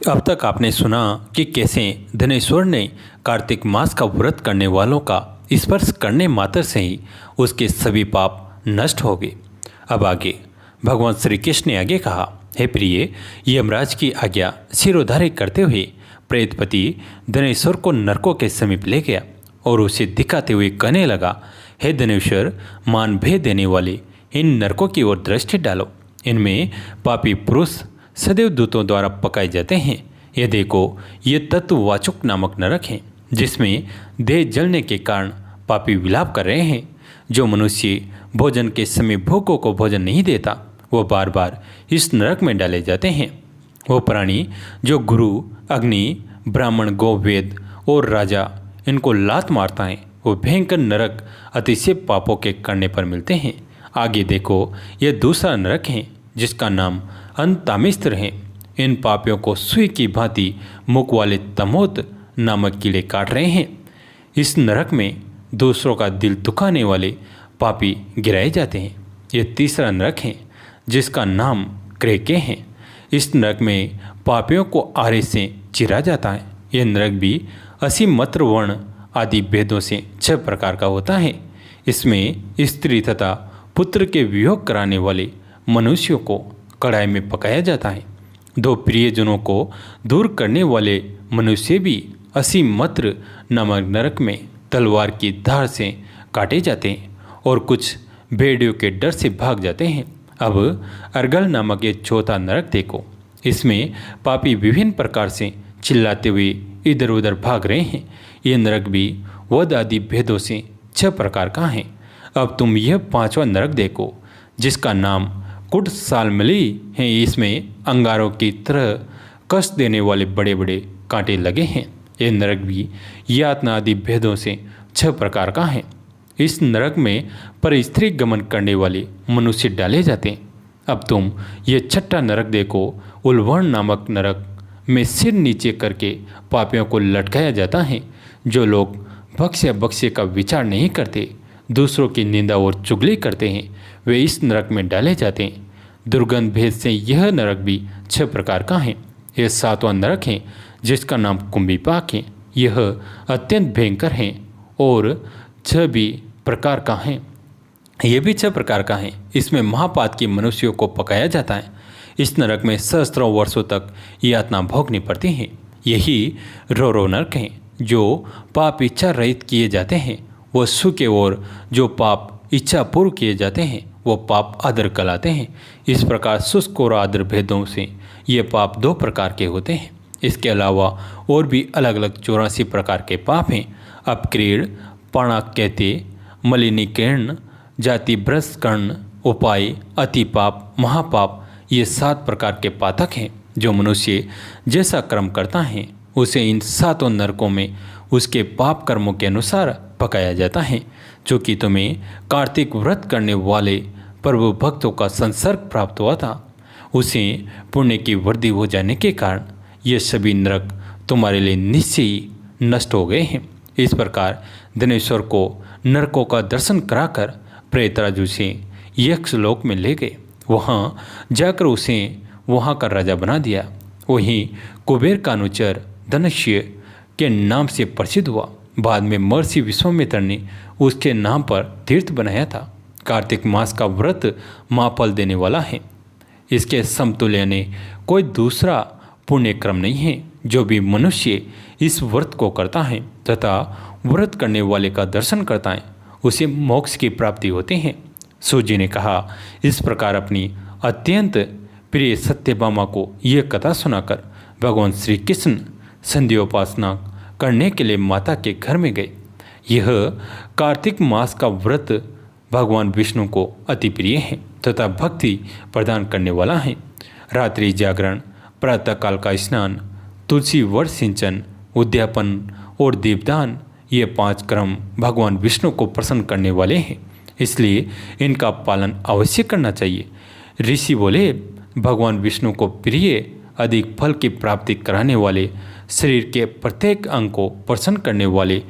अब तक आपने सुना कि कैसे धनेश्वर ने कार्तिक मास का व्रत करने वालों का स्पर्श करने मात्र से ही उसके सभी पाप नष्ट हो गए। अब आगे भगवान श्री कृष्ण ने आगे कहा, हे प्रिय, यमराज की आज्ञा सिरोधार्य करते हुए प्रेतपति धनेश्वर को नरकों के समीप ले गया और उसे दिखाते हुए कहने लगा, हे धनेश्वर, मान भेद देने वाले इन नरकों की ओर दृष्टि डालो। इनमें पापी पुरुष सदैव दूतों द्वारा पकाए जाते हैं। ये देखो, ये तत्ववाचुक नामक नरक हैं जिसमें देह जलने के कारण पापी विलाप कर रहे हैं। जो मनुष्य भोजन के समय भूखों को भोजन नहीं देता वो बार बार इस नरक में डाले जाते हैं। वो प्राणी जो गुरु, अग्नि, ब्राह्मण, गौ, वेद और राजा इनको लात मारता है वो भयंकर नरक अतिशय पापों के करने पर मिलते हैं। आगे देखो, यह दूसरा नरक है जिसका नाम अंतामिस्त्र है। इन पापियों को सुई की भांति मुख वाले तमोत नामक कीड़े काट रहे हैं। इस नरक में दूसरों का दिल दुखाने वाले पापी गिराए जाते हैं। ये तीसरा नरक है जिसका नाम क्रेके है। इस नरक में पापियों को आरे से चिरा जाता है। यह नरक भी असीम मत्र वर्ण आदि भेदों से 6 प्रकार का होता है। इसमें स्त्री तथा पुत्र के वियोग कराने वाले मनुष्यों को कढ़ाई में पकाया जाता है। 2 प्रियजनों को दूर करने वाले मनुष्य भी असीम मत्र नामक नरक में तलवार की धार से काटे जाते हैं और कुछ भेड़ियों के डर से भाग जाते हैं। अब अर्गल नामक ये चौथा नरक देखो। इसमें पापी विभिन्न प्रकार से चिल्लाते हुए इधर उधर भाग रहे हैं। ये नरक भी वध आदि भेदों से 6 प्रकार का है। अब तुम यह 5वां नरक देखो जिसका नाम कुट सालमली है। इसमें अंगारों की तरह कष्ट देने वाले बड़े बड़े कांटे लगे हैं। यह नरक भी यातना आदि भेदों से 6 प्रकार का है। इस नरक में पर स्त्री गमन करने वाले मनुष्य डाले जाते हैं। अब तुम ये 6ठा नरक देखो। उल्वण नामक नरक में सिर नीचे करके पापियों को लटकाया जाता है। जो लोग भक्ष्य भक्ष्य का विचार नहीं करते, दूसरों की निंदा और चुगली करते हैं, वे इस नरक में डाले जाते हैं। दुर्गंध भेद से यह नरक भी 6 प्रकार का है। यह 7वां नरक है जिसका नाम कुंभीपाक है। यह अत्यंत भयंकर है और 6 भी प्रकार का है। यह भी 6 प्रकार का है। इसमें महापात के मनुष्यों को पकाया जाता है। इस नरक में सहस्त्रों वर्षों तक यातना भोगनी पड़ती है। यही रोरो नरक है जो पाप इच्छा रहित किए जाते हैं वो सुखे और जो पाप इच्छा पूर्व किए जाते हैं वो पाप आदर कहलाते हैं। इस प्रकार शुष्क और आदर भेदों से ये पाप 2 प्रकार के होते हैं। इसके अलावा और भी अलग अलग 84 प्रकार के पाप हैं। अपक्रीड़, पाणाक्यते, मलिनीकर्ण, जाति भ्रष्ट कर्ण, उपाय, अतिपाप, महापाप, ये 7 प्रकार के पातक हैं। जो मनुष्य जैसा कर्म करता है उसे इन 7 नरकों में उसके पाप कर्मों के अनुसार पकाया जाता है। चूँकि तुम्हें कार्तिक व्रत करने वाले प्रभु भक्तों का संसर्ग प्राप्त हुआ था, उसे पुण्य की वृद्धि हो जाने के कारण ये सभी नरक तुम्हारे लिए निश्चय ही नष्ट हो गए हैं। इस प्रकार धनेश्वर को नरकों का दर्शन कराकर प्रेतराज उसे यक्षलोक में ले गए। वहाँ जाकर उसे वहाँ का राजा बना दिया। वहीं कुबेर का अनुचर धनश्य के नाम से प्रसिद्ध हुआ। बाद में महर्षि विश्वामित्र ने उसके नाम पर तीर्थ बनाया था। कार्तिक मास का व्रत महाफल देने वाला है। इसके समतुल्य ने कोई दूसरा पुण्य क्रम नहीं है। जो भी मनुष्य इस व्रत को करता है तथा व्रत करने वाले का दर्शन करता है उसे मोक्ष की प्राप्ति होती है। सूजी ने कहा, इस प्रकार अपनी अत्यंत प्रिय सत्यभामा को यह कथा सुनाकर भगवान श्री कृष्ण संध्योपासना करने के लिए माता के घर में गए। यह कार्तिक मास का व्रत भगवान विष्णु को अति प्रिय है तथा भक्ति प्रदान करने वाला है। रात्रि जागरण, प्रातःकाल का स्नान, तुलसी वट सिंचन, उद्यापन और दीपदान, ये 5 क्रम भगवान विष्णु को प्रसन्न करने वाले हैं, इसलिए इनका पालन अवश्य करना चाहिए। ऋषि बोले, भगवान विष्णु को प्रिय अधिक फल की प्राप्ति कराने वाले, शरीर के प्रत्येक अंग को प्रसन्न करने वाले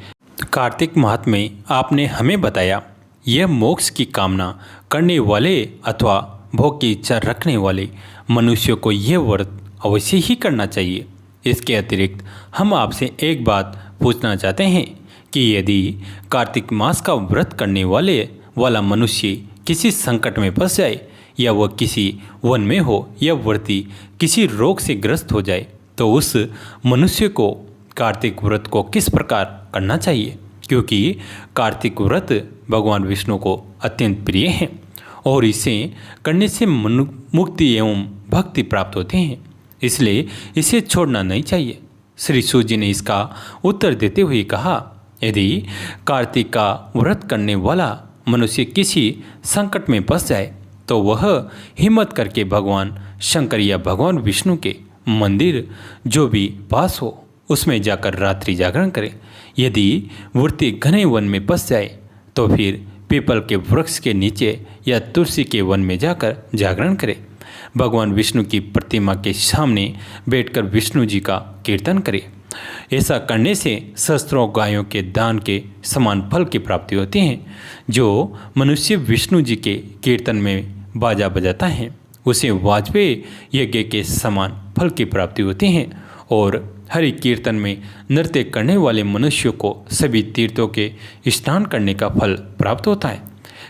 कार्तिक माह में आपने हमें बताया, यह मोक्ष की कामना करने वाले अथवा भोग की इच्छा रखने वाले मनुष्यों को यह व्रत अवश्य ही करना चाहिए। इसके अतिरिक्त हम आपसे एक बात पूछना चाहते हैं कि यदि कार्तिक मास का व्रत करने वाला मनुष्य किसी संकट में फंस जाए या वह किसी वन में हो या व्रती किसी रोग से ग्रस्त हो जाए तो उस मनुष्य को कार्तिक व्रत को किस प्रकार करना चाहिए, क्योंकि कार्तिक व्रत भगवान विष्णु को अत्यंत प्रिय है और इसे करने से मुक्ति एवं भक्ति प्राप्त होते हैं, इसलिए इसे छोड़ना नहीं चाहिए। श्री सूत जी ने इसका उत्तर देते हुए कहा, यदि कार्तिक का व्रत करने वाला मनुष्य किसी संकट में फंस जाए तो वह हिम्मत करके भगवान शंकर या भगवान विष्णु के मंदिर जो भी पास हो उसमें जाकर रात्रि जागरण करे। यदि व्रती घने वन में फंस जाए तो फिर पीपल के वृक्ष के नीचे या तुलसी के वन में जाकर जागरण करे। भगवान विष्णु की प्रतिमा के सामने बैठकर विष्णु जी का कीर्तन करे। ऐसा करने से सहस्त्रों गायों के दान के समान फल की प्राप्ति होती है। जो मनुष्य विष्णु जी के कीर्तन में बाजा बजाता है उसे वाजपेयी यज्ञ के समान फल की प्राप्ति होती है और हरि कीर्तन में नृत्य करने वाले मनुष्यों को सभी तीर्थों के स्नान करने का फल प्राप्त होता है।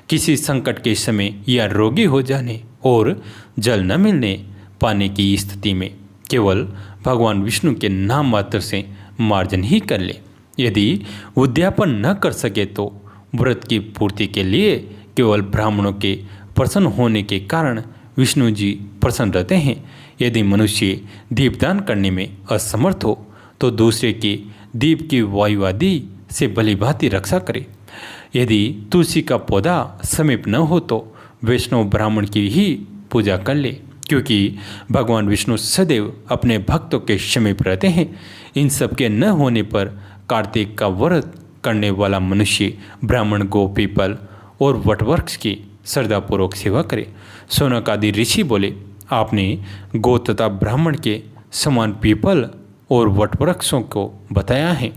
किसी संकट के समय या रोगी हो जाने और जल न मिलने पाने की स्थिति में केवल भगवान विष्णु के नाम मात्र से मार्जन ही कर ले। यदि उद्यापन न कर सके तो व्रत की पूर्ति के लिए केवल ब्राह्मणों के प्रसन्न होने के कारण विष्णु जी प्रसन्न रहते हैं। यदि मनुष्य दीपदान करने में असमर्थ हो तो दूसरे के दीप की वायु आदि से भलीभांति रक्षा करे। यदि तुलसी का पौधा समीप न हो तो वैष्णव ब्राह्मण की ही पूजा कर ले, क्योंकि भगवान विष्णु सदैव अपने भक्तों के समीप रहते हैं। इन सब के न होने पर कार्तिक का व्रत करने वाला मनुष्य ब्राह्मण गो पीपल और वटवृक्ष की श्रद्धापूर्वक सेवा करे। शौनक आदि ऋषि बोले, आपने गो तथा ब्राह्मण के समान पीपल और वटवृक्षों को बताया है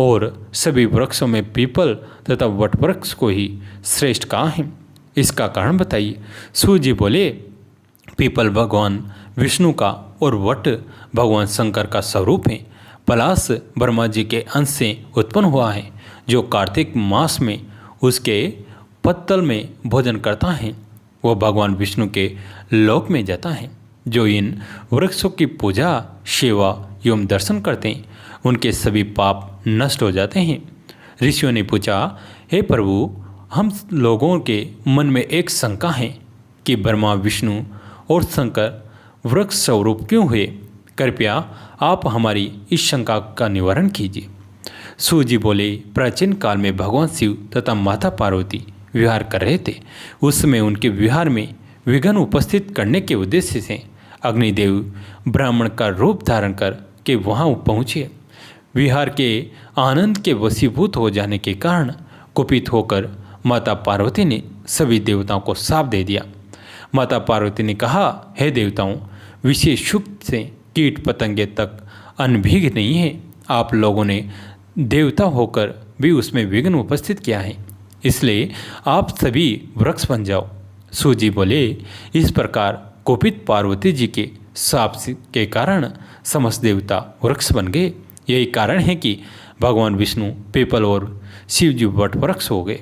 और सभी वृक्षों में पीपल तथा वटवृक्ष को ही श्रेष्ठ कहा है, इसका कारण बताइए। सूत जी बोले, पीपल भगवान विष्णु का और वट भगवान शंकर का स्वरूप है। पलाश ब्रह्मा जी के अंश से उत्पन्न हुआ है जो कार्तिक मास में उसके पत्तल में भोजन करता है वह भगवान विष्णु के लोक में जाता है। जो इन वृक्षों की पूजा सेवा एवं दर्शन करते हैं उनके सभी पाप नष्ट हो जाते हैं। ऋषियों ने पूछा, हे प्रभु, हम लोगों के मन में एक शंका है कि ब्रह्मा विष्णु और शंकर वृक्ष स्वरूप क्यों हुए? कृपया आप हमारी इस शंका का निवारण कीजिए। सूत जी बोले, प्राचीन काल में भगवान शिव तथा माता पार्वती विहार कर रहे थे। उस समय उनके विहार में विघ्न उपस्थित करने के उद्देश्य से अग्निदेव ब्राह्मण का रूप धारण कर के वहाँ पहुँचे। विहार के आनंद के वशीभूत हो जाने के कारण कुपित होकर माता पार्वती ने सभी देवताओं को शाप दे दिया। माता पार्वती ने कहा, हे देवताओं, विशेष सुख से कीट पतंगे तक अनभिज्ञ नहीं है। आप लोगों ने देवता होकर भी उसमें विघ्न उपस्थित किया है, इसलिए आप सभी वृक्ष बन जाओ। सूत जी बोले, इस प्रकार कुपित पार्वती जी के शाप के कारण समस्त देवता वृक्ष बन गए। यही कारण है कि भगवान विष्णु पीपल और शिव जी वट वृक्ष हो गए।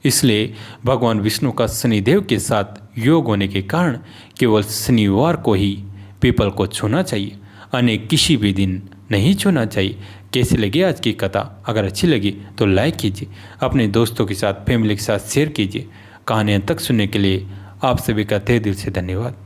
इसलिए भगवान विष्णु का शनिदेव के साथ योग होने के कारण केवल शनिवार को ही पीपल को छूना चाहिए, अन्य किसी भी दिन नहीं छूना चाहिए। कैसी लगी आज की कथा? अगर अच्छी लगी तो लाइक कीजिए, अपने दोस्तों के साथ फैमिली के साथ शेयर कीजिए। कहानियाँ तक सुनने के लिए आप सभी का तहे दिल से धन्यवाद।